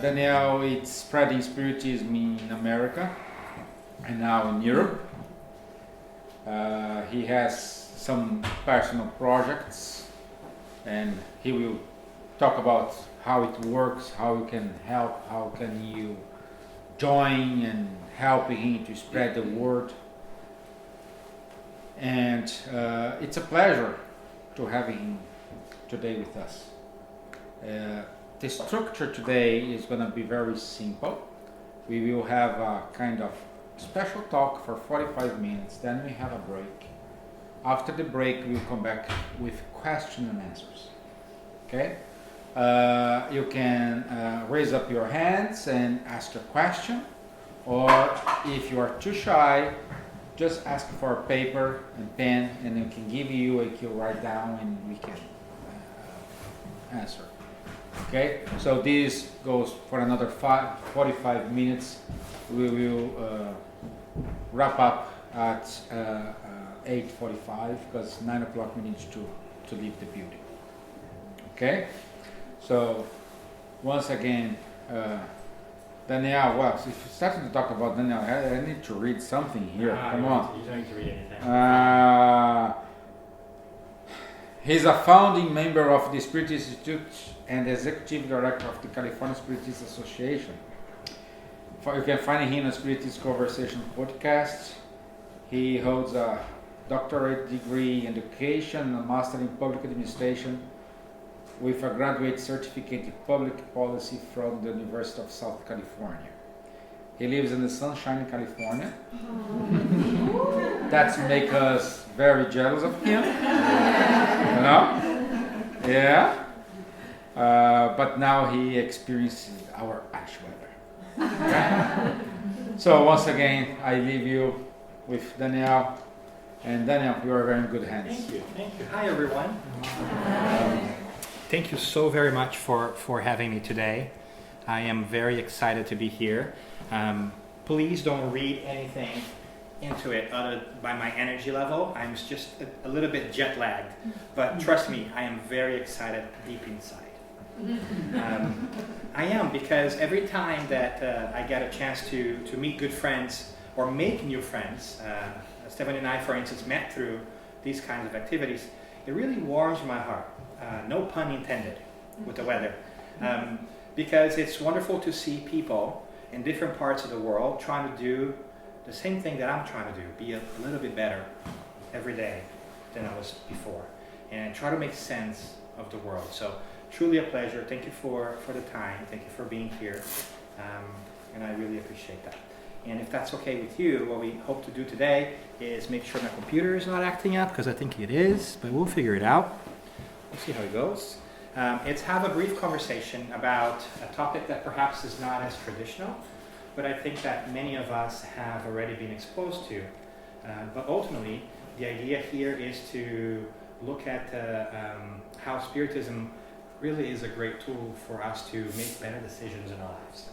Daniel is spreading Spiritism in America and now in Europe. He has some personal projects, and he will talk about how it works, how you can help, how can you join and helping him to spread the word. And it's a pleasure to have him today with us. The structure today is going to be very simple. We will have a kind of special talk for 45 minutes, then we have a break. After the break, we'll come back with question and answers. Okay? You can raise up your hands and ask a question, or if you are too shy, just ask for a paper and pen, and we can give you, you can write down, and we can answer. Okay, so this goes for another 45 minutes. We will wrap up at 8:45 because 9 o'clock we need to leave the building. Okay, so once again, Daniel, well, if you started to talk about Daniel, I need to read something here. Come on. You don't need to read anything. He's a founding member of the Spiritist Institute and executive director of the California Spiritist Association. You can find him on Spiritist Conversation podcast. He holds a doctorate degree in education and a master in public administration with a graduate certificate in public policy from the University of South California. He lives in the Sunshine, California. That makes us very jealous of him. You know? Yeah. But now he experiences our ash weather. Okay? So once again, I leave you with Daniel. And Daniel, you are very in good hands. Thank you. Thank you. Hi, everyone. Thank you so very much for having me today. I am very excited to be here. Please don't read anything into it other by my energy level. I'm just a little bit jet lagged, but trust me, I am very excited deep inside. I am, because every time that I get a chance to meet good friends or make new friends, Stephanie and I, for instance, met through these kinds of activities, it really warms my heart. No pun intended with the weather. Because it's wonderful to see people in different parts of the world trying to do the same thing that I'm trying to do, be a little bit better every day than I was before, and try to make sense of the world. So truly a pleasure. Thank you for the time. Thank you for being here. And I really appreciate that. And if that's okay with you, what we hope to do today is make sure my computer is not acting up, because I think it is, but we'll figure it out. We'll see how it goes. It's have a brief conversation about a topic that perhaps is not as traditional, but I think that many of us have already been exposed to. But ultimately, the idea here is to look at how Spiritism really is a great tool for us to make better decisions in our lives.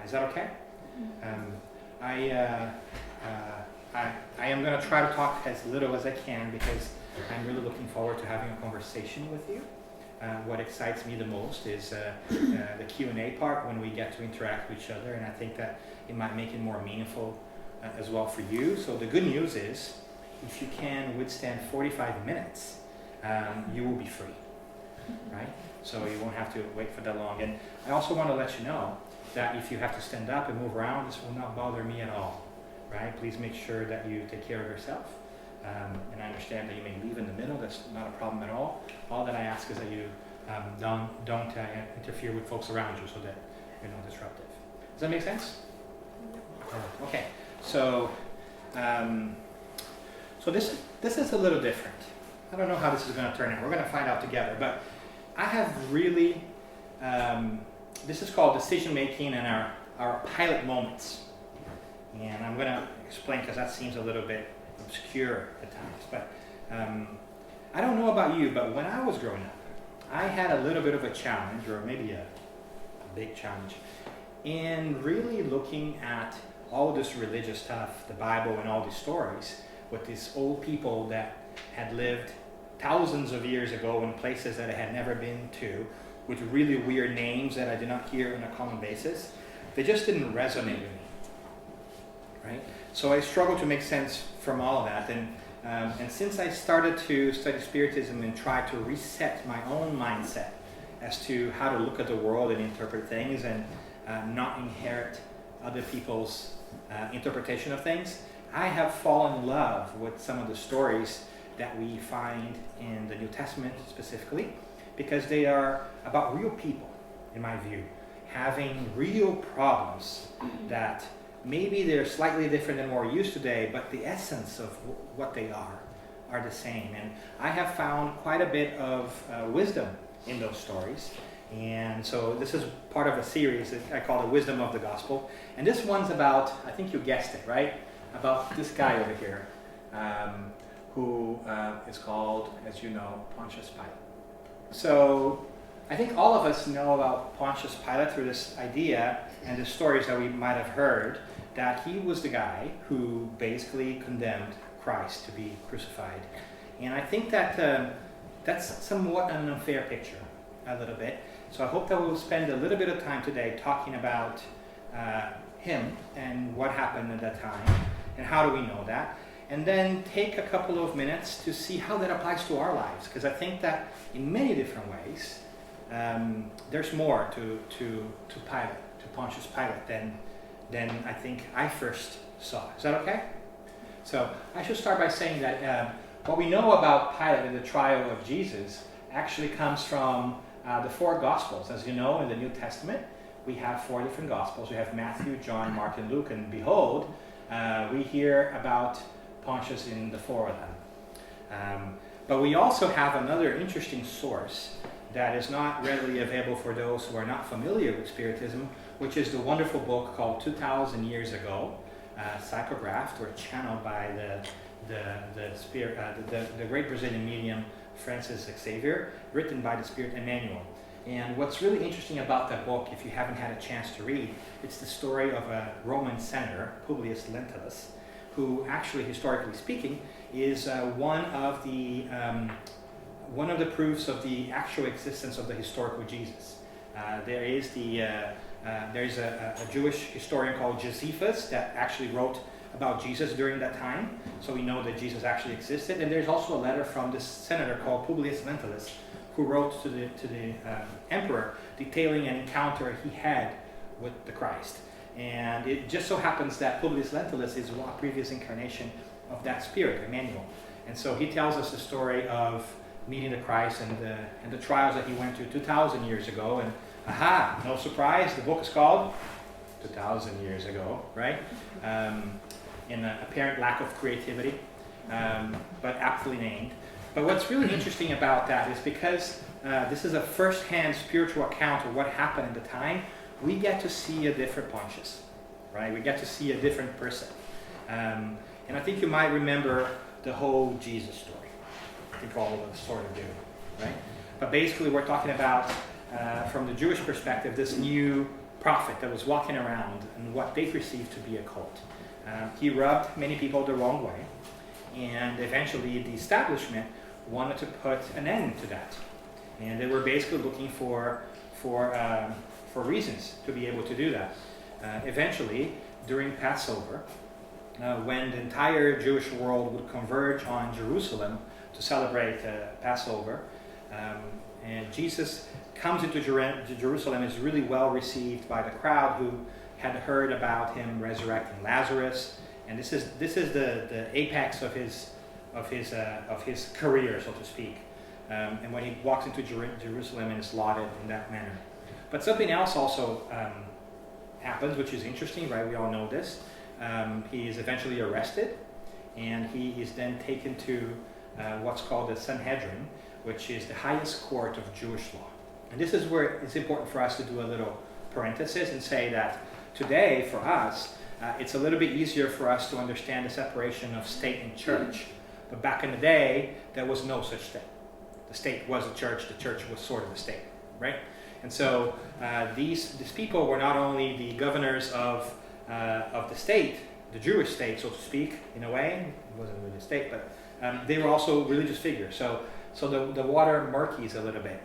Is that okay? I am going to try to talk as little as I can, because I'm really looking forward to having a conversation with you. What excites me the most is the Q&A part, when we get to interact with each other, and I think that it might make it more meaningful as well for you. So the good news is, if you can withstand 45 minutes, you will be free, right? So you won't have to wait for that long. And I also want to let you know that if you have to stand up and move around, this will not bother me at all, right? Please make sure that you take care of yourself. And I understand that you may leave in the middle. That's not a problem at all. All that I ask is that you don't interfere with folks around you, so that you're not disruptive. Does that make sense? Okay. So, so this is a little different. I don't know how this is going to turn out. We're going to find out together. But I have really, this is called decision making and our pilot moments. And I'm going to explain, because that seems a little bit obscure at times, but I don't know about you, but when I was growing up, I had a little bit of a challenge, or maybe a big challenge, in really looking at all this religious stuff, the Bible and all these stories, with these old people that had lived thousands of years ago in places that I had never been to, with really weird names that I did not hear on a common basis. They just didn't resonate with me, right? So I struggled to make sense from all of that. And since I started to study Spiritism and try to reset my own mindset as to how to look at the world and interpret things and not inherit other people's interpretation of things, I have fallen in love with some of the stories that we find in the New Testament specifically, because they are about real people, in my view, having real problems that maybe they're slightly different than what we're used today, but the essence of what they are the same. And I have found quite a bit of wisdom in those stories. And so this is part of a series that I call the Wisdom of the Gospel. And this one's about, I think you guessed it, right? About this guy over here, who is called, as you know, Pontius Pilate. So I think all of us know about Pontius Pilate through this idea and the stories that we might have heard, that he was the guy who basically condemned Christ to be crucified. And I think that that's somewhat an unfair picture, a little bit. So I hope that we'll spend a little bit of time today talking about him and what happened at that time and how do we know that. And then take a couple of minutes to see how that applies to our lives. Because I think that in many different ways, there's more to Pilate, to Pontius Pilate, than I think I first saw. Is that okay? So I should start by saying that what we know about Pilate and the trial of Jesus actually comes from the four Gospels. As you know, in the New Testament, we have four different Gospels. We have Matthew, John, Mark, and Luke. And behold, we hear about Pontius in the four of them. But we also have another interesting source that is not readily available for those who are not familiar with Spiritism, which is the wonderful book called 2,000 Years Ago, psychographed or channeled by the great Brazilian medium Francis Xavier, written by the Spirit Emmanuel. And what's really interesting about that book, if you haven't had a chance to read, it's the story of a Roman senator, Publius Lentulus, who actually, historically speaking, is one of the proofs of the actual existence of the historical Jesus. There is a Jewish historian called Josephus that actually wrote about Jesus during that time, so we know that Jesus actually existed. And there's also a letter from this senator called Publius Lentulus, who wrote to the emperor detailing an encounter he had with the Christ. And it just so happens that Publius Lentulus is a previous incarnation of that Spirit, Emmanuel. And so he tells us the story of meeting the Christ and the trials that he went through 2,000 years ago. And aha, no surprise, the book is called 2,000 Years Ago, right? In an apparent lack of creativity, but aptly named. But what's really interesting about that is because this is a first-hand spiritual account of what happened at the time, we get to see a different Pontius, right? We get to see a different person. And I think you might remember the whole Jesus story. I think all of us sort of do, right? But basically we're talking about, from the Jewish perspective, this new prophet that was walking around and what they perceived to be a cult. He rubbed many people the wrong way, and eventually the establishment wanted to put an end to that. And they were basically looking for reasons to be able to do that. Eventually, during Passover, when the entire Jewish world would converge on Jerusalem to celebrate Passover, and Jesus comes into Jerusalem, is really well received by the crowd who had heard about him resurrecting Lazarus, and this is the apex of his career, so to speak. And when he walks into Jerusalem and is lauded in that manner. But something else also happens, which is interesting, right? We all know this. He is eventually arrested, and he is then taken to what's called the Sanhedrin, which is the highest court of Jewish law. And this is where it's important for us to do a little parenthesis and say that today, for us, it's a little bit easier for us to understand the separation of state and church. But back in the day, there was no such thing. The state was the church was sort of the state, right? And so these people were not only the governors of the state, the Jewish state, so to speak, in a way. It wasn't really a state, but they were also religious figures. So the water murkies a little bit.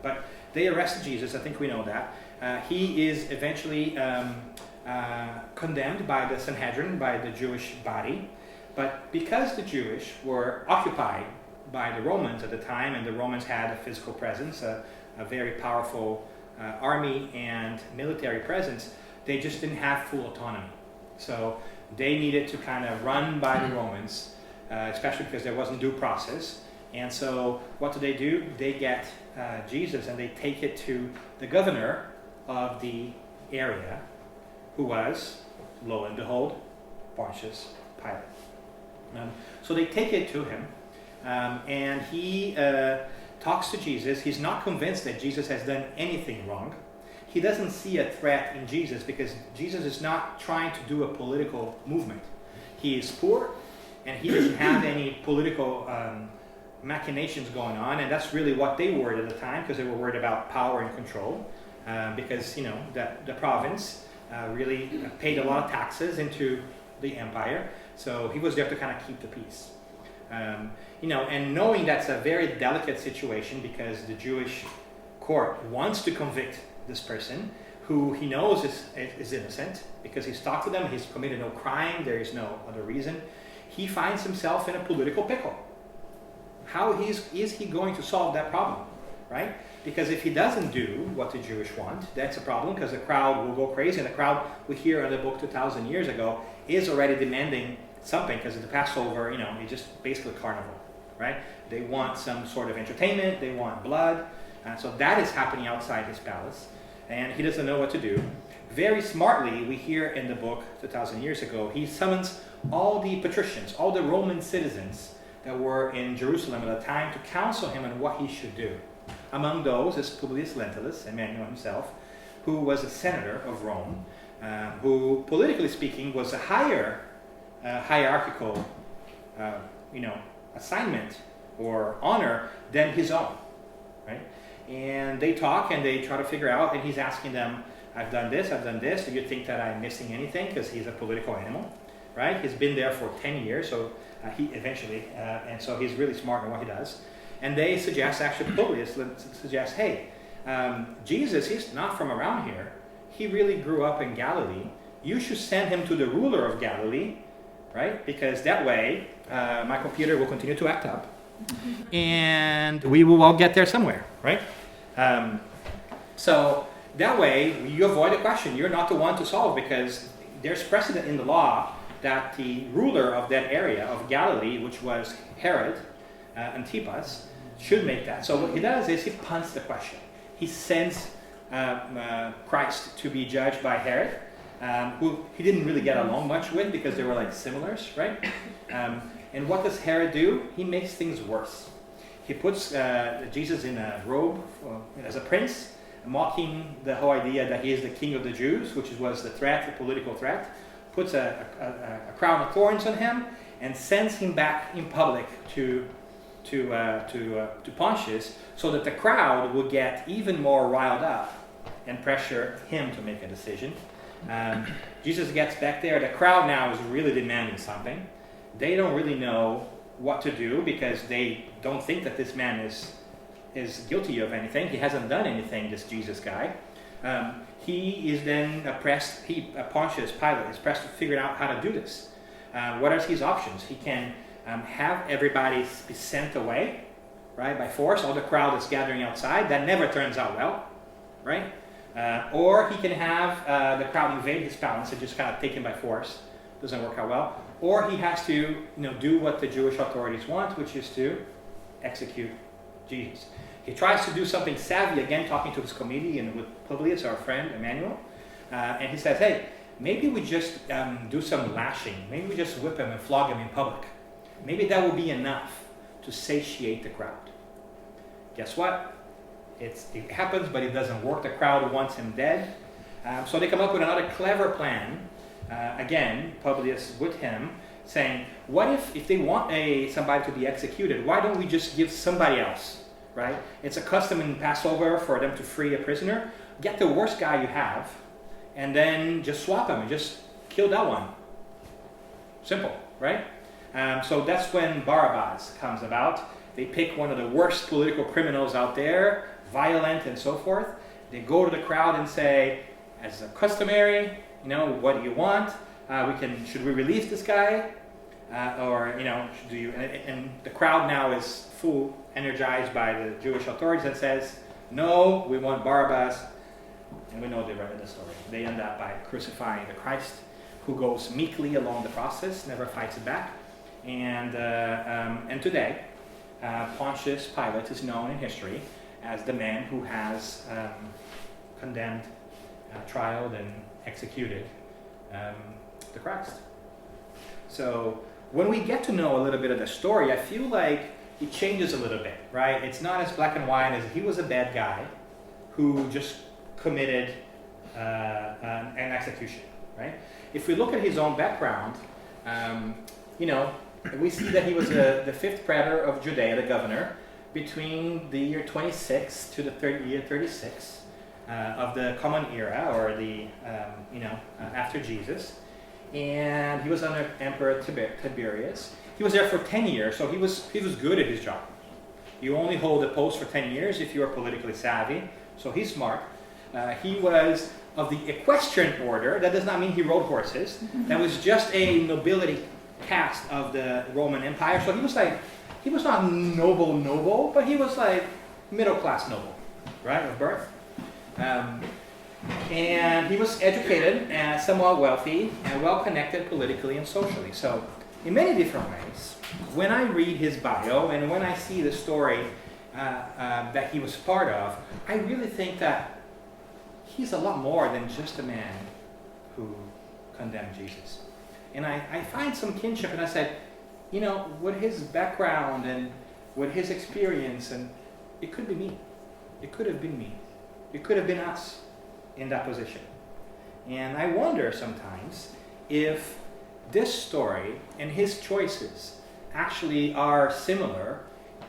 But they arrested Jesus, I think we know that. He is eventually condemned by the Sanhedrin, by the Jewish body. But because the Jewish were occupied by the Romans at the time, and the Romans had a physical presence, a very powerful army and military presence, they just didn't have full autonomy. So they needed to kind of run by the Romans, especially because there wasn't due process. And so what do? They get Jesus and they take it to the governor of the area, who was, lo and behold, Pontius Pilate. So they take it to him, and he talks to Jesus. He's not convinced that Jesus has done anything wrong. He doesn't see a threat in Jesus because Jesus is not trying to do a political movement. He is poor, and he doesn't have any political machinations going on, and that's really what they worried at the time, because they were worried about power and control, because the province really paid a lot of taxes into the empire, so he was there to kind of keep the peace. And knowing that's a very delicate situation, because the Jewish court wants to convict this person who he knows is innocent, because he's talked to them, he's committed no crime, there is no other reason. He finds himself in a political pickle. How is he going to solve that problem, right? Because if he doesn't do what the Jewish want, that's a problem, because the crowd will go crazy, and the crowd we hear in the book 2,000 years ago is already demanding something, because the Passover, it's just basically a carnival, right? They want some sort of entertainment, they want blood, so that is happening outside his palace, and he doesn't know what to do. Very smartly, we hear in the book 2,000 years ago, he summons all the patricians, all the Roman citizens that were in Jerusalem at the time to counsel him on what he should do. Among those is Publius Lentulus, Emmanuel himself, who was a senator of Rome, who, politically speaking, was a higher hierarchical, assignment or honor than his own, right? And they talk and they try to figure out, and he's asking them, I've done this, do you think that I'm missing anything? Because he's a political animal, right? He's been there for 10 years, so he eventually, and so he's really smart in what he does. And they suggest, actually Publius suggests, hey, Jesus, he's not from around here. He really grew up in Galilee. You should send him to the ruler of Galilee, right? Because that way, my computer will continue to act up. And we will all get there somewhere, right? So that way, you avoid the question. You're not the one to solve, because there's precedent in the law that the ruler of that area of Galilee, which was Herod Antipas, should make that. So what he does is he punts the question. He sends Christ to be judged by Herod, who he didn't really get along much with, because they were like similars, right? And what does Herod do? He makes things worse. He puts Jesus in a robe as a prince, mocking the whole idea that he is the king of the Jews, which was the threat, the political threat. Puts a crown of thorns on him and sends him back in public to Pontius, so that the crowd will get even more riled up and pressure him to make a decision. Jesus gets back there. The crowd now is really demanding something. They don't really know what to do, because they don't think that this man is guilty of anything. He hasn't done anything, this Jesus guy. He is then pressed, Pontius Pilate is pressed to figure out how to do this. What are his options? He can have everybody be sent away, right, by force, all the crowd that's gathering outside. That never turns out well, right? Or he can have the crowd invade his palace and just kind of take him by force. Doesn't work out well. Or he has to do what the Jewish authorities want, which is to execute Jesus. He tries to do something savvy, again talking to his comedian with Publius, our friend Emmanuel, and he says, hey, maybe we just do some lashing. Maybe we just whip him and flog him in public. Maybe that will be enough to satiate the crowd. Guess what? It happens, but it doesn't work. The crowd wants him dead. So they come up with another clever plan. Again, Publius with him, saying, what if they want somebody to be executed, why don't we just give somebody else? Right? It's a custom in Passover for them to free a prisoner. Get the worst guy you have, and then just swap him and just kill that one. Simple, right? So that's when Barabbas comes about. They pick one of the worst political criminals out there, violent and so forth, they go to the crowd and say, as a customary, what do you want? Should we release this guy? And the crowd now is full energized by the Jewish authorities and says, no, we want Barabbas. And we know the rest of the story. They end up by crucifying the Christ, who goes meekly along the process, never fights it back. And today, Pontius Pilate is known in history as the man who has condemned, trialed, and executed the Christ. So when we get to know a little bit of the story, I feel like it changes a little bit, right? It's not as black and white as he was a bad guy who just committed an execution, right? If we look at his own background, we see that he was the fifth praetor of Judea, the governor, between the year 26 to the year 36 of the Common Era, or the after Jesus. And he was under Emperor Tiberius. He was there for 10 years, so he was good at his job. You only hold a post for 10 years if you are politically savvy, so he's smart. He was of the equestrian order. That does not mean he rode horses. That was just a nobility caste of the Roman Empire. So he was not noble, but he was like middle-class noble, right, of birth. And he was educated and somewhat wealthy and well-connected politically and socially. So in many different ways, when I read his bio and when I see the story that he was part of, I really think that he's a lot more than just a man who condemned Jesus. And I find some kinship, and I said, with his background and with his experience, and it could be me. It could have been me. It could have been us in that position. And I wonder sometimes if this story and his choices actually are similar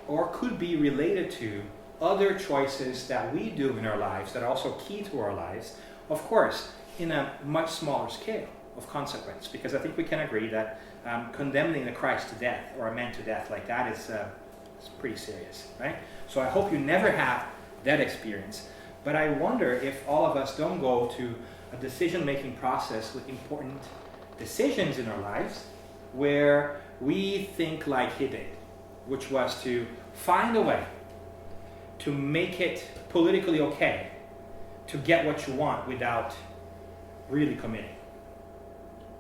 or could be related to other choices that we do in our lives that are also key to our lives, of course, in a much smaller scale of consequence, because I think we can agree that condemning the Christ to death or a man to death like that is pretty serious, right? So I hope you never have that experience. But I wonder if all of us don't go to a decision-making process with important decisions in our lives where we think like he did, which was to find a way to make it politically okay to get what you want without really committing,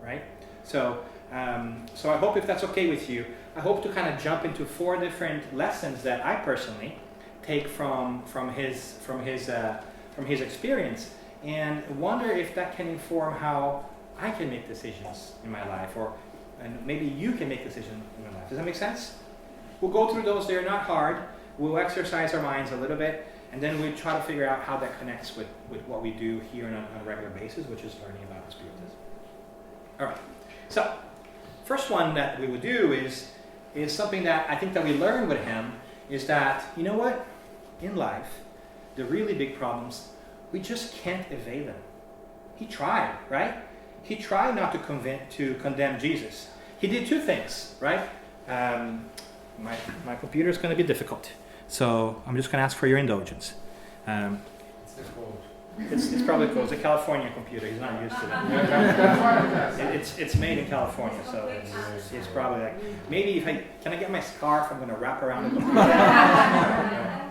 right? So I hope, if that's okay with you, I hope to kind of jump into 4 different lessons that I personally take from his experience, and wonder if that can inform how I can make decisions in my life, and maybe you can make decisions in your life. Does that make sense? We'll go through those. They're not hard. We'll exercise our minds a little bit, and then we try to figure out how that connects with what we do here on a regular basis, which is learning about Spiritism. All right. So, first one that we would do is something that I think that we learn with him, is that, you know what? In life, the really big problems, we just can't evade them. He tried, right? He tried not to condemn Jesus. He did 2 things, right? My computer is going to be difficult, so I'm just going to ask for your indulgence. It's cold. It's probably cold. It's a California computer. He's not used to that. It's made in California, so it's probably like, maybe can I get my scarf? I'm going to wrap around the computer.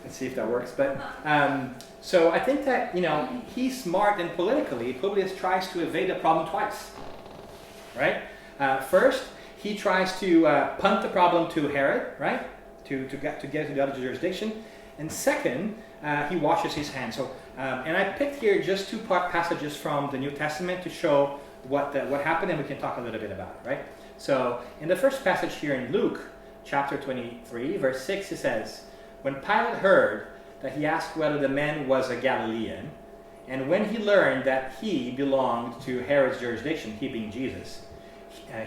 Let's see if that works. But so I think that he's smart, and politically, Publius tries to evade the problem twice. Right? First, he tries to punt the problem to Herod, right? To get to the other jurisdiction. And second, he washes his hands. So, and I picked here just 2 passages from the New Testament to show what happened, and we can talk a little bit about it, right? So, in the first passage here in Luke, chapter 23, verse 6, it says, "When Pilate heard that he asked whether the man was a Galilean, and when he learned that he belonged to Herod's jurisdiction, he being Jesus,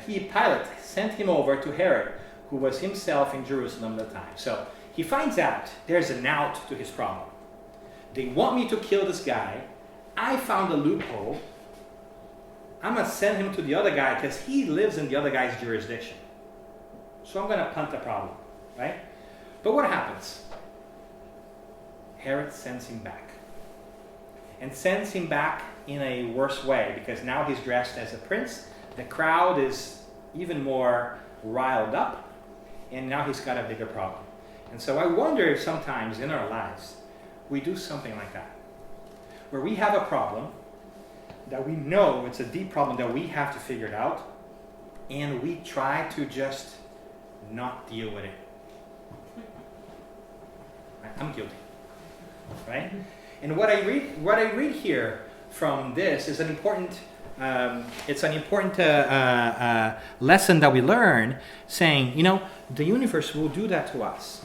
Pilate sent him over to Herod, who was himself in Jerusalem at the time." So he finds out there's an out to his problem. They want me to kill this guy. I found a loophole. I'm going to send him to the other guy because he lives in the other guy's jurisdiction. So I'm going to punt the problem, right? But what happens? Herod sends him back. And sends him back in a worse way, because now he's dressed as a prince. The crowd is even more riled up, and now he's got a bigger problem. And so I wonder if sometimes in our lives we do something like that, where we have a problem that we know it's a deep problem that we have to figure it out, and we try to just not deal with it. Right? I'm guilty, right? And what I read here from this is an important lesson that we learn, saying, the universe will do that to us.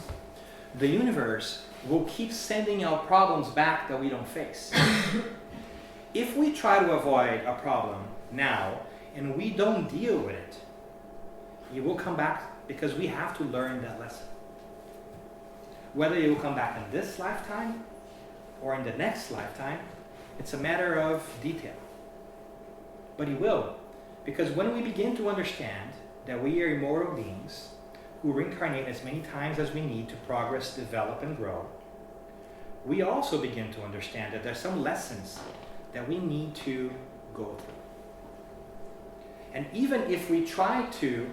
The universe will keep sending out problems back that we don't face. If we try to avoid a problem now and we don't deal with it, it will come back, because we have to learn that lesson. Whether it will come back in this lifetime or in the next lifetime, it's a matter of detail. But it will, because when we begin to understand that we are immortal beings who reincarnate as many times as we need to progress, develop, and grow, we also begin to understand that there's some lessons that we need to go through. And even if we try to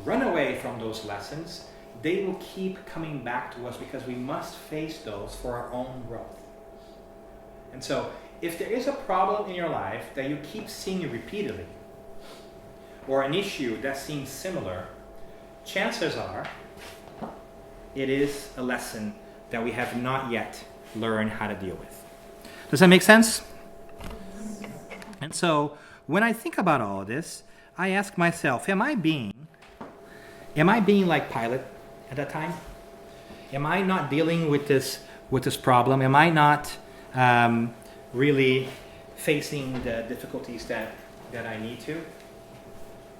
run away from those lessons, they will keep coming back to us, because we must face those for our own growth. And so, if there is a problem in your life that you keep seeing repeatedly, or an issue that seems similar, chances are it is a lesson that we have not yet learned how to deal with. Does that make sense? And so, when I think about all of this, I ask myself, am I being like Pilate at that time? Am I not dealing with this problem? Am I not really facing the difficulties that I need to?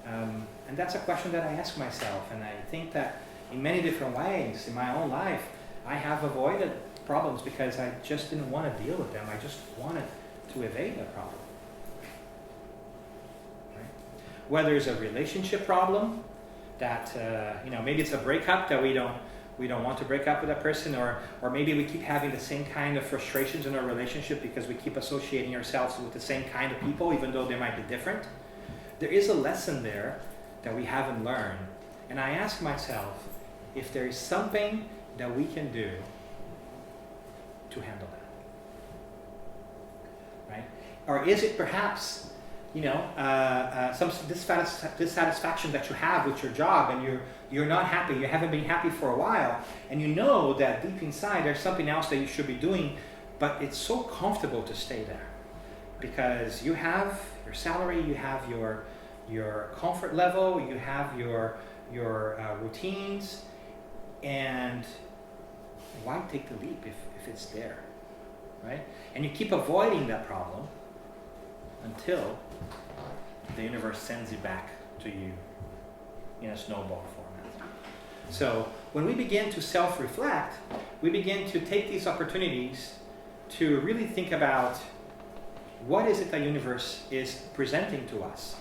And that's a question that I ask myself, and I think that in many different ways in my own life, I have avoided problems because I just didn't want to deal with them. I just wanted to evade the problem. Right? Whether it's a relationship problem that maybe it's a breakup that we don't want to break up with that person, or maybe we keep having the same kind of frustrations in our relationship because we keep associating ourselves with the same kind of people, even though they might be different. There is a lesson there that we haven't learned, and I ask myself if there is something that we can do to handle that, right? Or is it perhaps some dissatisfaction that you have with your job, and you're not happy, you haven't been happy for a while, and you know that deep inside there's something else that you should be doing, but it's so comfortable to stay there because you have your salary, you have your comfort level, you have your routines, and why take the leap if it's there, right? And you keep avoiding that problem until the universe sends it back to you in a snowball format. So when we begin to self-reflect, we begin to take these opportunities to really think about what is it the universe is presenting to us.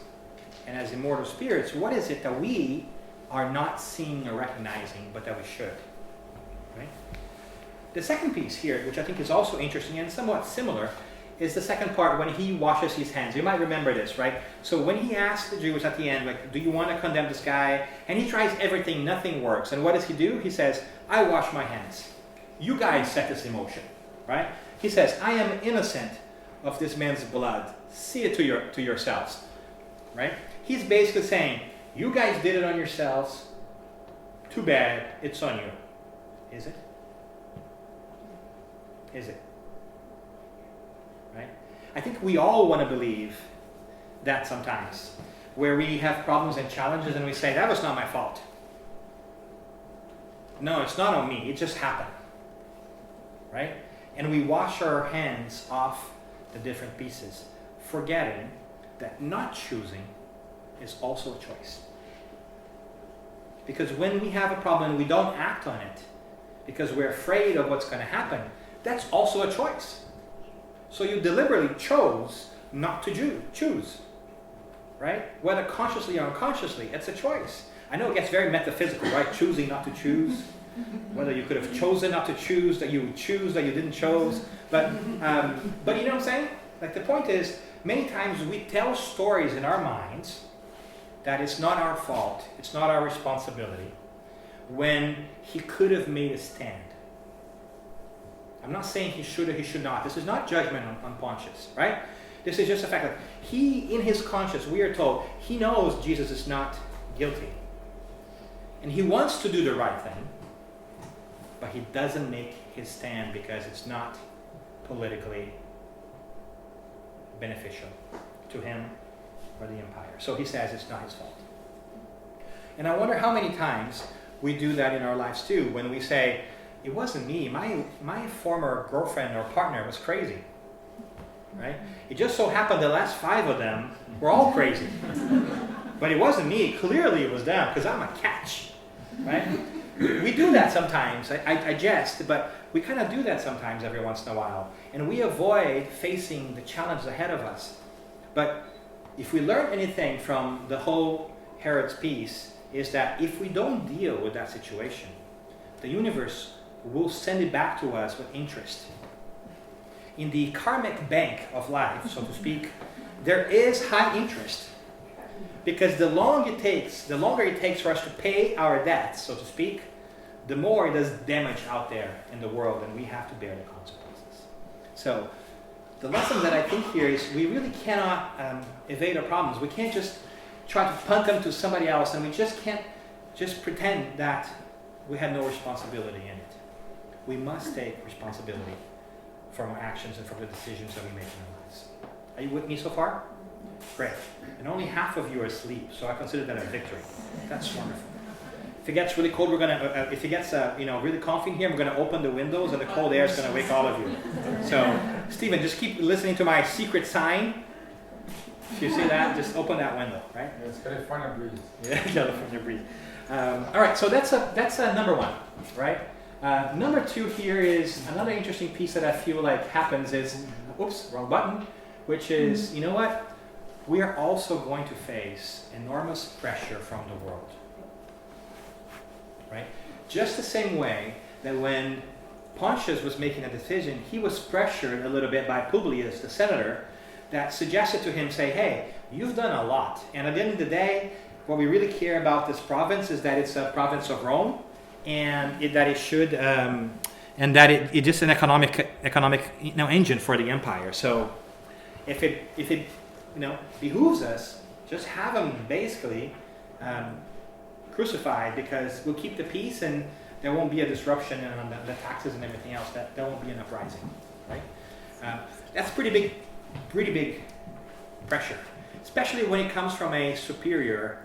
And as immortal spirits, what is it that we are not seeing or recognizing, but that we should? Right? The second piece here, which I think is also interesting and somewhat similar, is the second part when he washes his hands. You might remember this, right? So when he asks the Jews at the end, like, do you want to condemn this guy? And he tries everything, nothing works. And what does he do? He says, I wash my hands. You guys set this in motion, right? He says, I am innocent of this man's blood. See it to yourselves, right? He's basically saying, you guys did it on yourselves. Too bad, it's on you. Is it? Is it? Right? I think we all want to believe that sometimes, where we have problems and challenges and we say, that was not my fault. No, it's not on me, it just happened. Right? And we wash our hands off the different pieces, forgetting that not choosing is also a choice. Because when we have a problem and we don't act on it, because we're afraid of what's going to happen, that's also a choice. So you deliberately chose not to choose, right? Whether consciously or unconsciously, it's a choice. I know it gets very metaphysical, right? Choosing not to choose, whether you could have chosen not to choose, that you would choose, that you didn't choose. But you know what I'm saying? Like, the point is, many times we tell stories in our minds that it's not our fault, it's not our responsibility, when he could have made a stand. I'm not saying he should or he should not. This is not judgment on Pontius, right? This is just a fact that he, in his conscience, we are told, he knows Jesus is not guilty. And he wants to do the right thing, but he doesn't make his stand because it's not politically beneficial to him or the empire. So he says it's not his fault. And I wonder how many times we do that in our lives too, when we say, it wasn't me, my former girlfriend or partner was crazy. Right? It just so happened the last 5 of them were all crazy. But it wasn't me, clearly it was them, because I'm a catch. Right? We do that sometimes. I jest, but we kind of do that sometimes every once in a while. And we avoid facing the challenge ahead of us. But if we learn anything from the whole Herod's piece, is that if we don't deal with that situation, the universe will send it back to us with interest. In the karmic bank of life, so to speak, there is high interest. Because the longer it takes for us to pay our debts, so to speak, the more it does damage out there in the world, and we have to bear the consequences. So the lesson that I think here is we really cannot evade our problems. We can't just try to punt them to somebody else, and we just can't just pretend that we had no responsibility in it. We must take responsibility for our actions and for the decisions that we make in our lives. Are you with me so far? Great. And only half of you are asleep, so I consider that a victory. That's wonderful. If it gets really cold, if it gets really comfy in here, we're gonna open the windows, and the cold air is gonna wake all of you. So, Stephen, just keep listening to my secret sign. If you see that, just open that window, right? Yeah, it's California breeze. Yeah, California breeze. All right, so that's a number 1, right? Number 2 here is another interesting piece that I feel like happens is, oops, wrong button, which is, you know what? We are also going to face enormous pressure from the world, right? Just the same way that when Pontius was making a decision, he was pressured a little bit by Publius, the senator, that suggested to him, say, hey, you've done a lot. And at the end of the day, what we really care about this province is that it's a province of Rome, and that it should, and that it just an economic engine for the empire. So if it behooves us, just have him basically crucified, because we'll keep the peace and there won't be a disruption on the taxes and everything else. There won't be an uprising, right? That's pretty big pressure, especially when it comes from a superior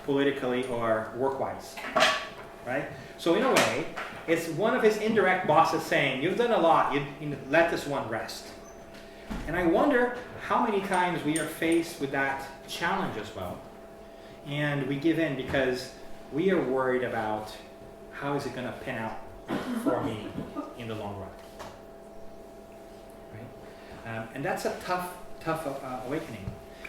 politically or work-wise, right? So in a way, it's one of his indirect bosses saying, you've done a lot, you let this one rest. And I wonder how many times we are faced with that challenge as well, and we give in because we are worried about how is it going to pan out for me in the long run. Right? And that's a tough awakening.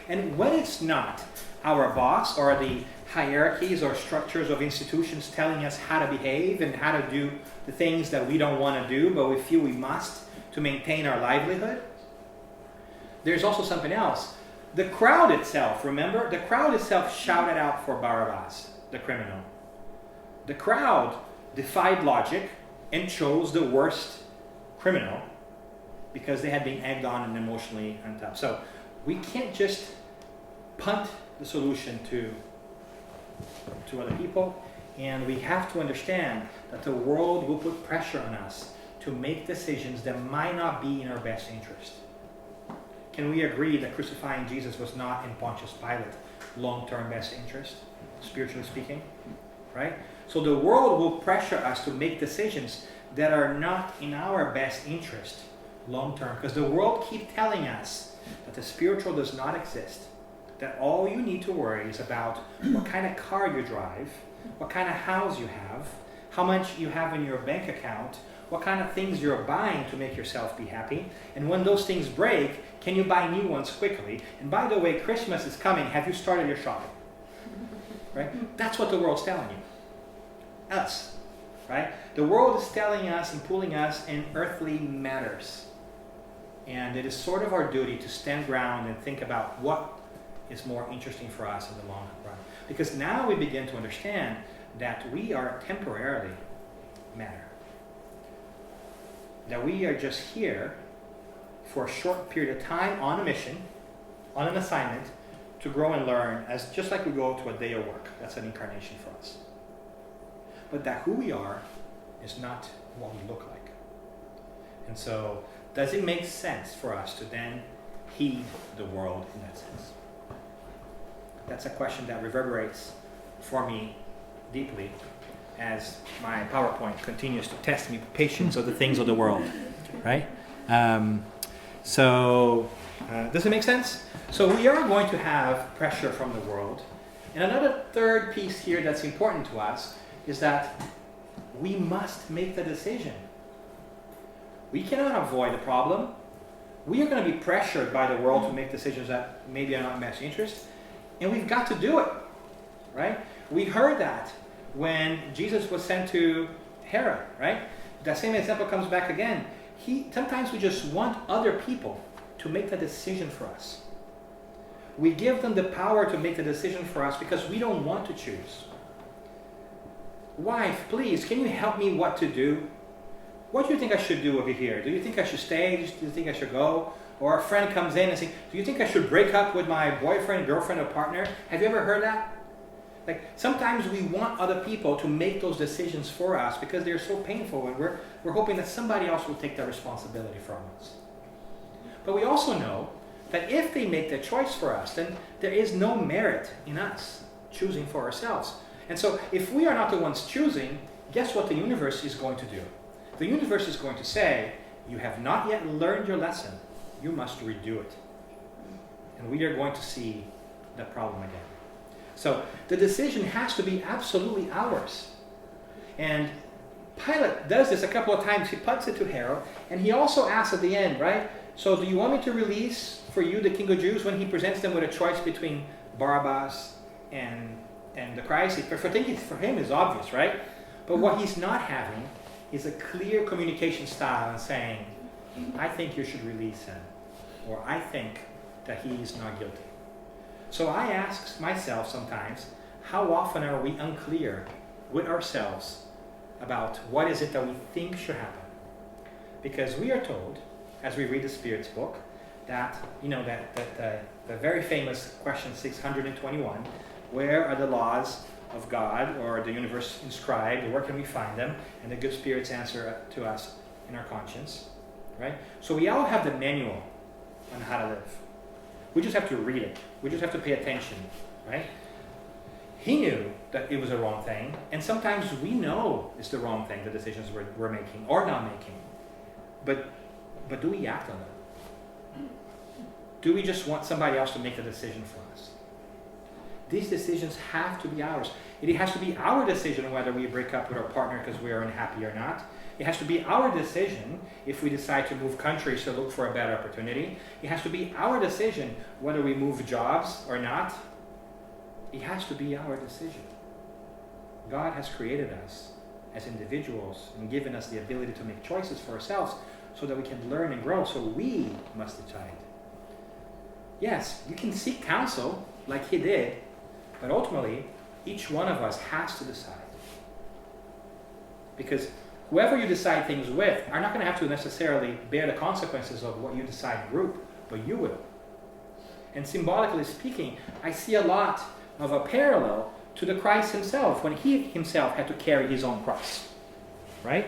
And when it's not our boss or the hierarchies or structures of institutions telling us how to behave and how to do the things that we don't want to do, but we feel we must to maintain our livelihood, there's also something else. The crowd itself, remember? The crowd itself shouted out for Barabbas, the criminal. The crowd defied logic and chose the worst criminal because they had been egged on and emotionally untapped. So we can't just punt the solution to other people, and we have to understand that the world will put pressure on us to make decisions that might not be in our best interest. Can we agree that crucifying Jesus was not in Pontius Pilate long-term best interest, spiritually speaking? Right? So the world will pressure us to make decisions that are not in our best interest long-term, because the world keeps telling us that the spiritual does not exist, that all you need to worry is about what kind of car you drive, what kind of house you have, how much you have in your bank account, what kind of things you're buying to make yourself be happy, and when those things break, can you buy new ones quickly? And by the way, Christmas is coming. Have you started your shopping? Right? That's what the world's telling you. Us. right? The world is telling us and pulling us in earthly matters. And it is sort of our duty to stand ground and think about what is more interesting for us in the long run. Because now we begin to understand that we are temporarily matter. That we are just here for a short period of time on a mission, on an assignment, to grow and learn, as just like we go to a day of work. That's an incarnation for us. But that who we are is not what we look like. And so, does it make sense for us to then heed the world in that sense? That's a question that reverberates for me deeply as my PowerPoint continues to test me with patience of the things of the world, right? Does it make sense? So we are going to have pressure from the world. And another third piece here that's important to us is that we must make the decision. We cannot avoid the problem. We are going to be pressured by the world to make decisions that maybe are not in best interest. And we've got to do it, right? We heard that when Jesus was sent to Herod, right? That same example comes back again. Sometimes we just want other people to make the decision for us. We give them the power to make the decision for us because we don't want to choose. Wife, please, can you help me what to do? What do you think I should do over here? Do you think I should stay? Do you think I should go? Or a friend comes in and says, do you think I should break up with my boyfriend, girlfriend, or partner? Have you ever heard that? Like, sometimes we want other people to make those decisions for us because they're so painful, and we're hoping that somebody else will take that responsibility from us. But we also know that if they make the choice for us, then there is no merit in us choosing for ourselves. And so if we are not the ones choosing, guess what the universe is going to do? The universe is going to say, you have not yet learned your lesson. You must redo it. And we are going to see the problem again. So the decision has to be absolutely ours. And Pilate does this a couple of times. He puts it to Herod, and he also asks at the end, right? So do you want me to release for you the King of Jews, when he presents them with a choice between Barabbas and the Christ? For him is obvious, right? But what he's not having is a clear communication style and saying, I think you should release him, or I think that he is not guilty. So I ask myself sometimes, how often are we unclear with ourselves about what is it that we think should happen? Because we are told, as we read the Spirit's book, that, the very famous question 621, where are the laws of God or the universe inscribed, or where can we find them? And the good spirits answer to us in our conscience, right? So we all have the manual on how to live. We just have to read it. We just have to pay attention, right? He knew that it was a wrong thing, and sometimes we know it's the wrong thing, the decisions we're making or not making. But do we act on them? Do we just want somebody else to make the decision for us? These decisions have to be ours. It has to be our decision whether we break up with our partner because we are unhappy or not. It has to be our decision if we decide to move countries to look for a better opportunity. It has to be our decision whether we move jobs or not. It has to be our decision. God has created us as individuals and given us the ability to make choices for ourselves so that we can learn and grow. So we must decide. Yes, you can seek counsel like he did, but ultimately, each one of us has to decide. Because whoever you decide things with are not going to have to necessarily bear the consequences of what you decide in group, but you will. And symbolically speaking, I see a lot of a parallel to the Christ himself when he himself had to carry his own cross. Right?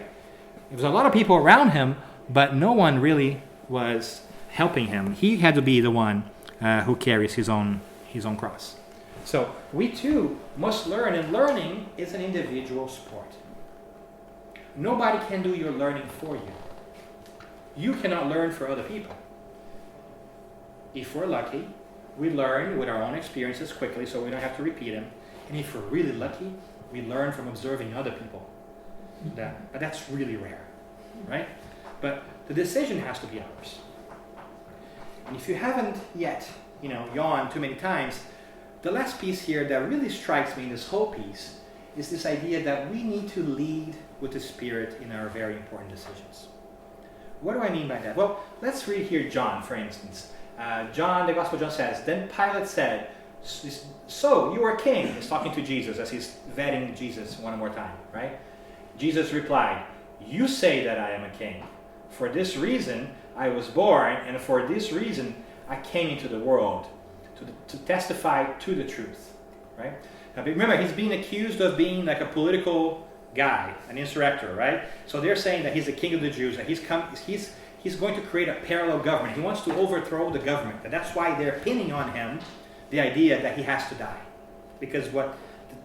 There was a lot of people around him, but no one really was helping him. He had to be the one who carries his own cross. So we too must learn, and learning is an individual sport. Nobody can do your learning for you. You cannot learn for other people. If we're lucky, we learn with our own experiences quickly so we don't have to repeat them. And if we're really lucky, we learn from observing other people. But that's really rare, right? But the decision has to be ours. And if you haven't yet, yawned too many times, the last piece here that really strikes me in this whole piece is this idea that we need to lead with the Spirit in our very important decisions. What do I mean by that? Well, let's read here John, for instance. John, the Gospel of John says, "Then Pilate said, 'So you are king.'" He's talking to Jesus as he's vetting Jesus one more time, right? Jesus replied, "You say that I am a king. For this reason I was born, and for this reason I came into the world, to testify to the truth." Right? Now remember, he's being accused of being like a political guy, an insurrector, right? So they're saying that he's the king of the Jews, that he's going to create a parallel government. He wants to overthrow the government, and that's why they're pinning on him the idea that he has to die, because what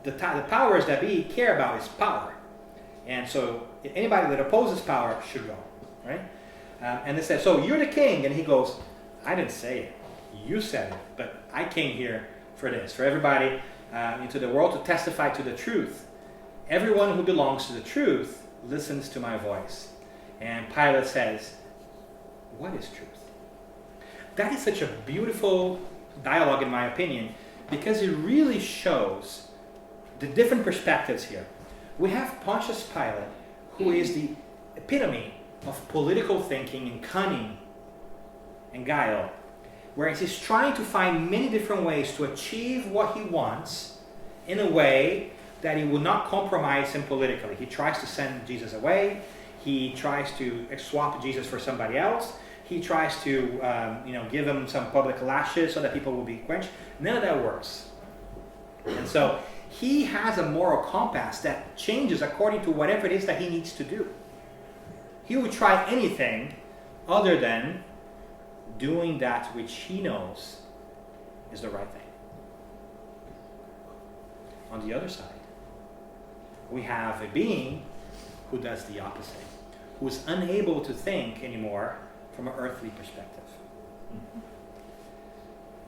the powers that be care about is power, and so anybody that opposes power should go, right? And they said, "So you're the king," and he goes, "I didn't say it. You said it, but I came here for this, for everybody into the world to testify to the truth. Everyone who belongs to the truth listens to my voice." And Pilate says, "What is truth?" That is such a beautiful dialogue, in my opinion, because it really shows the different perspectives here. We have Pontius Pilate, who is the epitome of political thinking and cunning and guile, whereas he's trying to find many different ways to achieve what he wants in a way that he will not compromise him politically. He tries to send Jesus away. He tries to swap Jesus for somebody else. He tries to give him some public lashes so that people will be quenched. None of that works. And so he has a moral compass that changes according to whatever it is that he needs to do. He would try anything other than doing that which he knows is the right thing. On the other side, we have a being who does the opposite, who is unable to think anymore from an earthly perspective.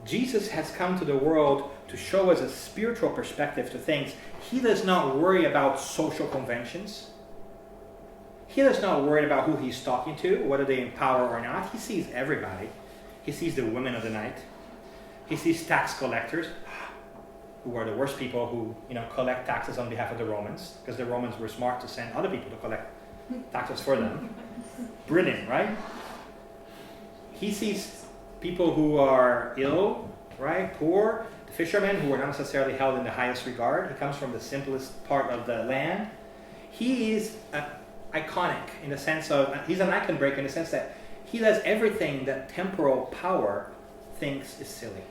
Jesus has come to the world to show us a spiritual perspective to things. He does not worry about social conventions. He does not worry about who he's talking to, whether they in power or not. He sees everybody. He sees the women of the night. He sees tax collectors, who are the worst people who collect taxes on behalf of the Romans, because the Romans were smart to send other people to collect taxes for them. Brilliant, right? He sees people who are ill, right? Poor, the fishermen who are not necessarily held in the highest regard. He comes from the simplest part of the land. He is iconic in the sense of, he's an icon breaker in the sense that he does everything that temporal power thinks is silly.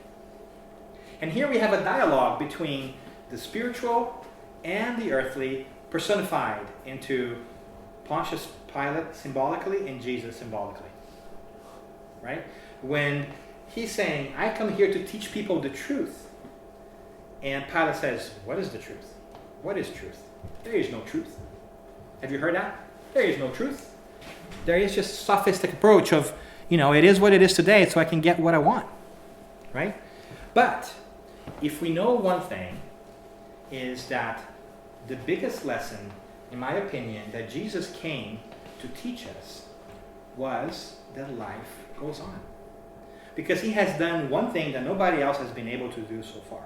And here we have a dialogue between the spiritual and the earthly personified into Pontius Pilate symbolically and Jesus symbolically. Right? When he's saying, "I come here to teach people the truth." And Pilate says, "What is the truth? What is truth? There is no truth." Have you heard that? There is no truth. There is just a sophistic approach of, it is what it is today, so I can get what I want. Right? But if we know one thing, is that the biggest lesson, in my opinion, that Jesus came to teach us was that life goes on. Because he has done one thing that nobody else has been able to do so far.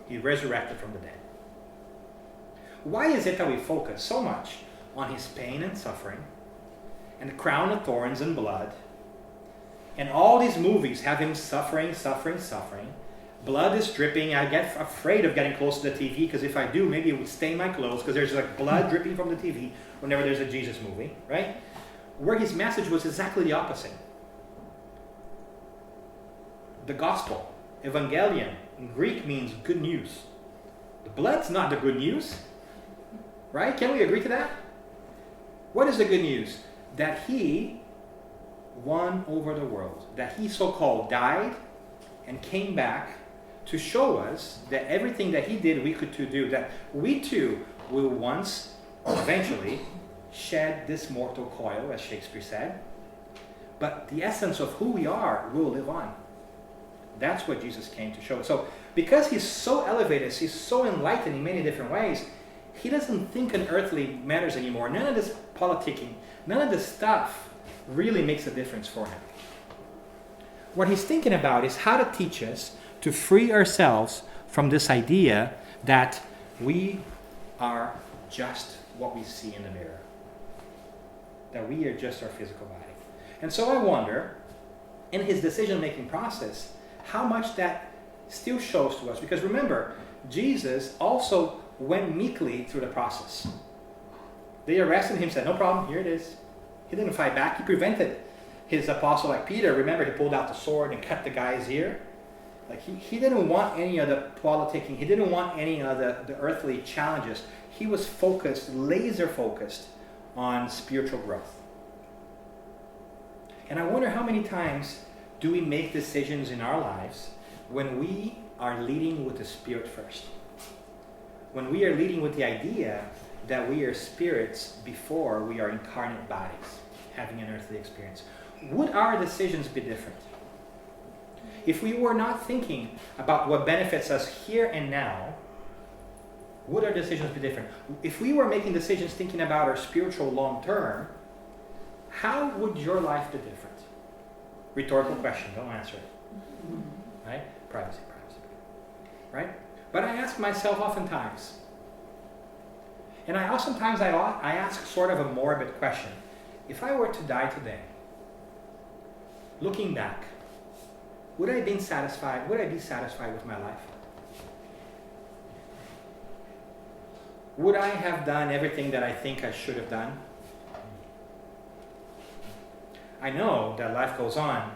He resurrected from the dead. Why is it that we focus so much on his pain and suffering, and the crown of thorns and blood, and all these movies have him suffering, blood is dripping, I get afraid of getting close to the TV, because if I do, maybe it would stain my clothes, because there's like blood dripping from the TV whenever there's a Jesus movie, right? Where his message was exactly the opposite. The gospel, evangelion, in Greek means good news. The blood's not the good news, right? Can we agree to that? What is the good news? That he won over the world. That he so-called died and came back to show us that everything that he did, we could too do. That we too will once, eventually, shed this mortal coil, as Shakespeare said. But the essence of who we are will live on. That's what Jesus came to show. So, because he's so elevated, he's so enlightened in many different ways, he doesn't think in earthly matters anymore. None of this politicking, none of this stuff really makes a difference for him. What he's thinking about is how to teach us to free ourselves from this idea that we are just what we see in the mirror. That we are just our physical body. And so I wonder, in his decision-making process, how much that still shows to us. Because remember, Jesus also went meekly through the process. They arrested him, said, no problem, here it is. He didn't fight back. He prevented his apostle like Peter. Remember, he pulled out the sword and cut the guy's ear. Like he didn't want any of the politicking. He didn't want any of the earthly challenges. He was focused, laser focused on spiritual growth. And I wonder how many times do we make decisions in our lives when we are leading with the Spirit first? When we are leading with the idea that we are spirits before we are incarnate bodies, having an earthly experience. Would our decisions be different? If we were not thinking about what benefits us here and now, would our decisions be different? If we were making decisions thinking about our spiritual long term, how would your life be different? Rhetorical question, don't answer it. Right? Privacy. Right? But I ask myself oftentimes, and I ask sort of a morbid question. If I were to die today, looking back, would I be satisfied with my life? Would I have done everything that I think I should have done? I know that life goes on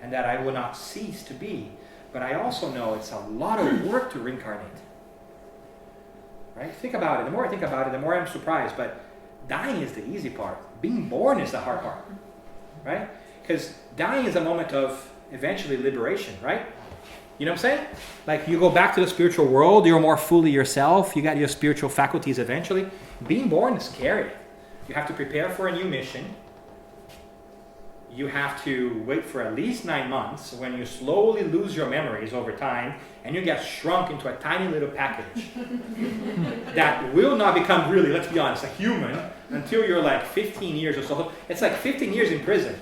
and that I will not cease to be, but I also know it's a lot of work to reincarnate. Right? Think about it. The more I think about it, the more I'm surprised. But dying is the easy part. Being born is the hard part. Right? Because dying is a moment of eventually liberation, right? You know what I'm saying? Like you go back to the spiritual world, you're more fully yourself, you got your spiritual faculties eventually. Being born is scary. You have to prepare for a new mission. You have to wait for at least 9 months when you slowly lose your memories over time and you get shrunk into a tiny little package that will not become really, let's be honest, a human until you're like 15 years or so. It's like 15 years in prison,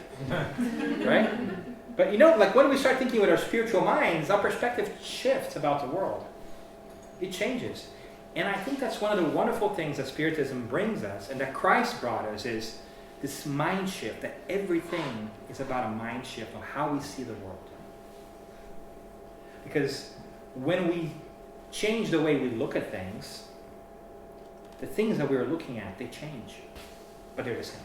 right? But you know, like when we start thinking with our spiritual minds, our perspective shifts about the world. It changes. And I think that's one of the wonderful things that Spiritism brings us and that Christ brought us is this mind shift, that everything is about a mind shift on how we see the world. Because when we change the way we look at things, the things that we're looking at, they change. But they're the same.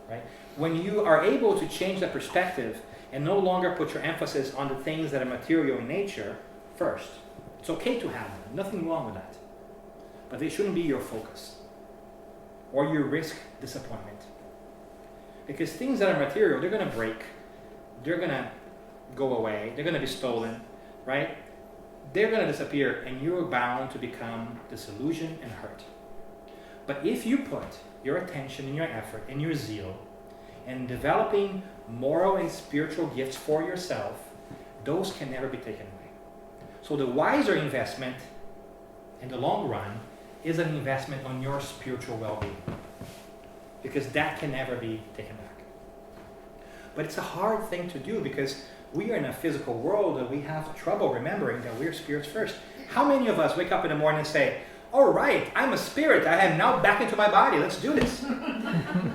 Right? When you are able to change the perspective and no longer put your emphasis on the things that are material in nature first, it's okay to have them. Nothing wrong with that. But they shouldn't be your focus. Or you risk disappointment. Because things that are material, they're going to break. They're going to go away. They're going to be stolen. Right? They're going to disappear and you're bound to become disillusioned and hurt. But if you put your attention and your effort and your zeal in developing moral and spiritual gifts for yourself, those can never be taken away. So the wiser investment in the long run is an investment on your spiritual well-being. Because that can never be taken back. But it's a hard thing to do because we are in a physical world and we have trouble remembering that we're spirits first. How many of us wake up in the morning and say, all right, I'm a spirit. I am now back into my body. Let's do this.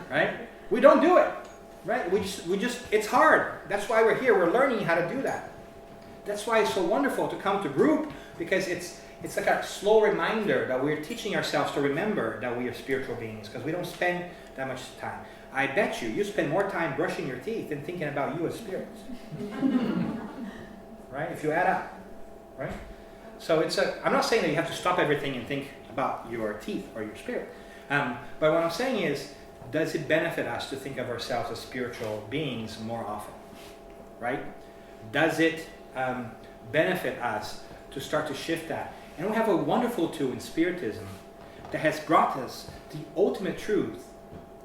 Right? We don't do it. Right? We just, it's hard. That's why we're here. We're learning how to do that. That's why it's so wonderful to come to group because it's like a slow reminder that we're teaching ourselves to remember that we are spiritual beings because we don't spend that much time. I bet you spend more time brushing your teeth than thinking about you as spirits. Right? If you add up. Right? So I'm not saying that you have to stop everything and think about your teeth or your spirit. But what I'm saying is, does it benefit us to think of ourselves as spiritual beings more often? Right? Does it benefit us to start to shift that? And we have a wonderful tool in Spiritism that has brought us the ultimate truth,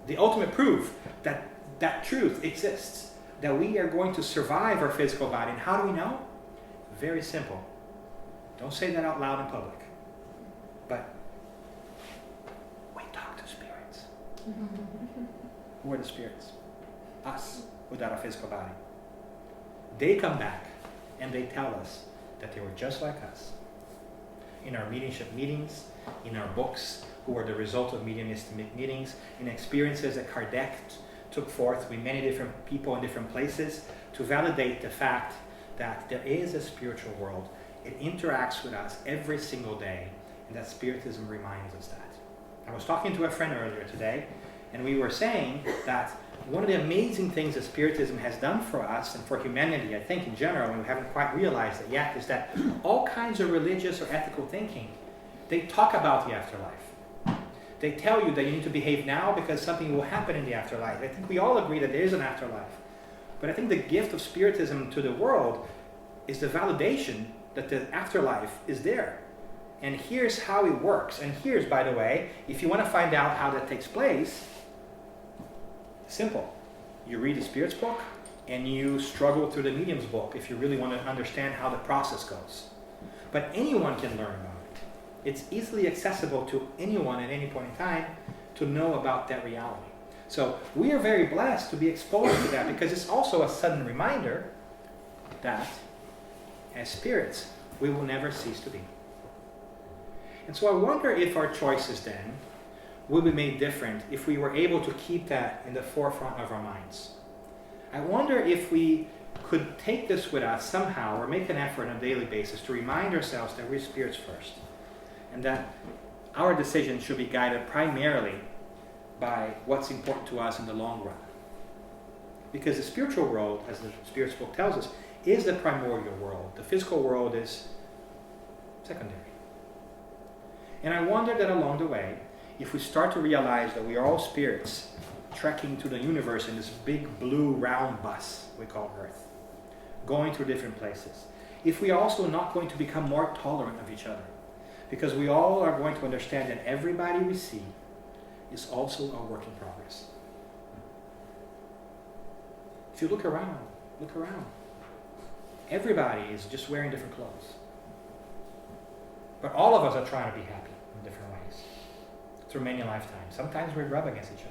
the ultimate proof that that truth exists, that we are going to survive our physical body. And how do we know? Very simple. Don't say that out loud in public. But we talk to spirits. Who are the spirits? Us, without a physical body. They come back and they tell us that they were just like us. in our mediumship meetings, in our books, who are the result of mediumistic meetings, in experiences that Kardec took forth with many different people in different places to validate the fact that there is a spiritual world. It interacts with us every single day, and that Spiritism reminds us that. I was talking to a friend earlier today, and we were saying that one of the amazing things that Spiritism has done for us and for humanity, I think in general, and we haven't quite realized it yet, is that all kinds of religious or ethical thinking, they talk about the afterlife. They tell you that you need to behave now because something will happen in the afterlife. I think we all agree that there is an afterlife. But I think the gift of Spiritism to the world is the validation that the afterlife is there. And here's how it works. And here's, by the way, if you want to find out how that takes place, simple. You read the Spirit's book and you struggle through the Medium's book if you really want to understand how the process goes. But anyone can learn about it. It's easily accessible to anyone at any point in time to know about that reality. So we are very blessed to be exposed to that, because it's also a sudden reminder that as spirits, we will never cease to be. And so I wonder if our choices then will be made different if we were able to keep that in the forefront of our minds. I wonder if we could take this with us somehow, or make an effort on a daily basis to remind ourselves that we're spirits first, and that our decisions should be guided primarily by what's important to us in the long run. Because the spiritual world, as the Spirit's book tells us, is the primordial world. The physical world is secondary. And I wonder that along the way, if we start to realize that we are all spirits trekking through the universe in this big blue round bus we call Earth, going through different places, if we are also not going to become more tolerant of each other, because we all are going to understand that everybody we see is also a work in progress. If you look around. Everybody is just wearing different clothes. But all of us are trying to be happy in different ways, through many lifetimes. Sometimes we rub against each other.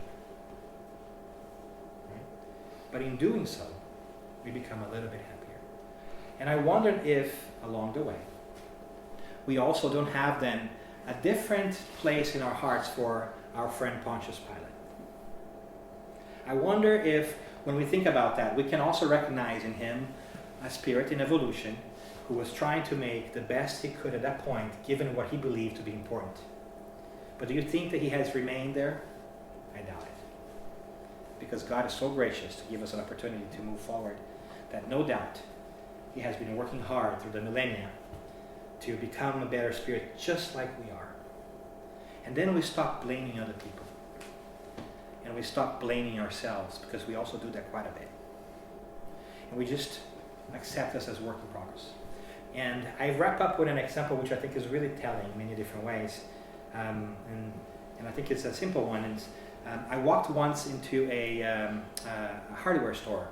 Right? But in doing so, we become a little bit happier. And I wondered if, along the way, we also don't have then a different place in our hearts for our friend Pontius Pilate. I wonder if, when we think about that, we can also recognize in him a spirit in evolution who was trying to make the best he could at that point, given what he believed to be important. But do you think that he has remained there? I doubt it. Because God is so gracious to give us an opportunity to move forward, that no doubt he has been working hard through the millennia to become a better spirit, just like we are. And then we stop blaming other people. And we stop blaming ourselves, because we also do that quite a bit. And we just accept us as work in progress. And I wrap up with an example which I think is really telling in many different ways. And I think it's a simple one. It's, I walked once into a hardware store.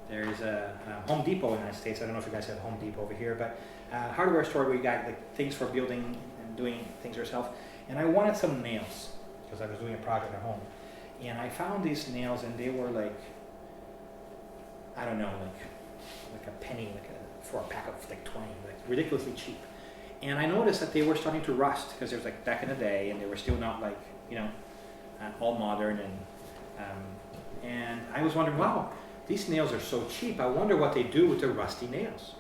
There's a Home Depot in the United States. I don't know if you guys have Home Depot over here, but a hardware store where you got like things for building and doing things yourself. And I wanted some nails because I was doing a project at home. And I found these nails, and they were like, I don't know, like a penny, for a pack of like 20, like ridiculously cheap. And I noticed that they were starting to rust, because it was like back in the day, and they were still not like, all modern. And I was wondering, wow, these nails are so cheap. I wonder what they do with the rusty nails.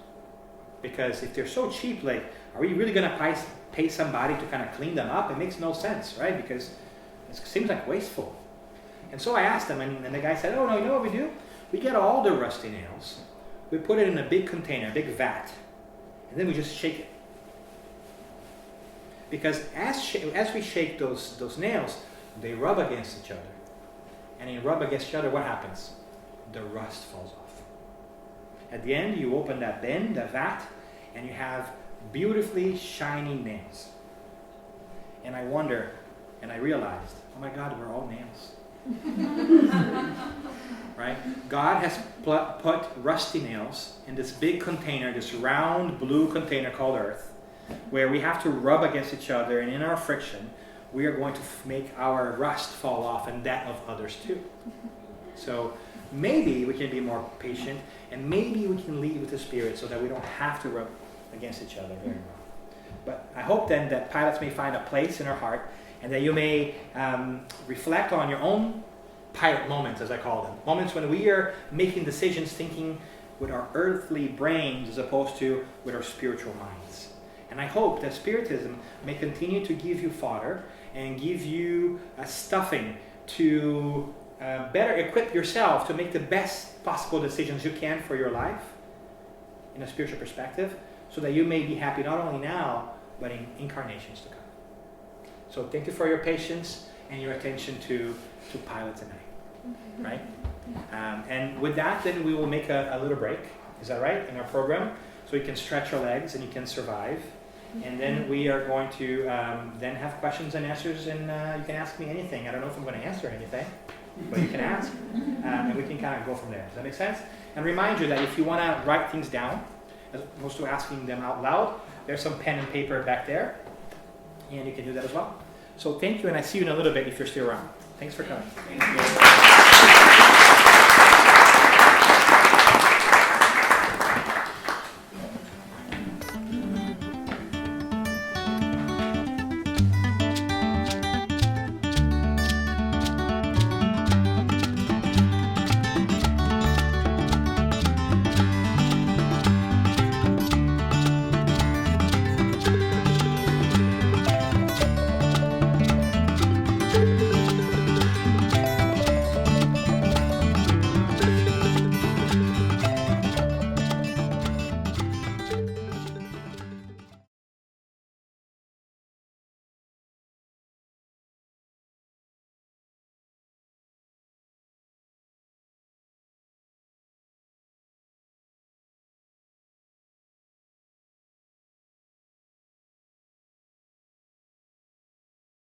Because if they're so cheap, like, are we really going to pay somebody to kind of clean them up? It makes no sense, right? Because it seems like wasteful. And so I asked them, and the guy said, oh, no, you know what we do? We get all the rusty nails, we put it in a big container, a big vat, and then we just shake it. Because as we shake those nails, they rub against each other. And in rub against each other, what happens? The rust falls off. At the end, you open that bin, the vat, and you have beautifully shiny nails. And I wonder, and I realized, oh my God, we're all nails. Right? God has put rusty nails in this big container, this round blue container called Earth, where we have to rub against each other, and in our friction, we are going to make our rust fall off, and that of others too. So maybe we can be more patient, and maybe we can lead with the Spirit so that we don't have to rub against each other very well. But I hope then that pilots may find a place in our heart, and that you may reflect on your own pilot moments, as I call them. Moments when we are making decisions thinking with our earthly brains as opposed to with our spiritual minds. And I hope that Spiritism may continue to give you fodder and give you a stuffing to better equip yourself to make the best possible decisions you can for your life in a spiritual perspective, so that you may be happy not only now, but in incarnations to come. So thank you for your patience and your attention to Pilate tonight. Right? And with that, then we will make a little break. Is that right? In our program. So you can stretch your legs and you can survive. And then we are going to then have questions and answers, and you can ask me anything. I don't know if I'm going to answer anything, but you can ask. And we can kind of go from there. Does that make sense? And remind you that if you want to write things down, as opposed to asking them out loud, there's some pen and paper back there. And you can do that as well. So thank you, and I see you in a little bit if you're still around. Thanks for coming. Thank you.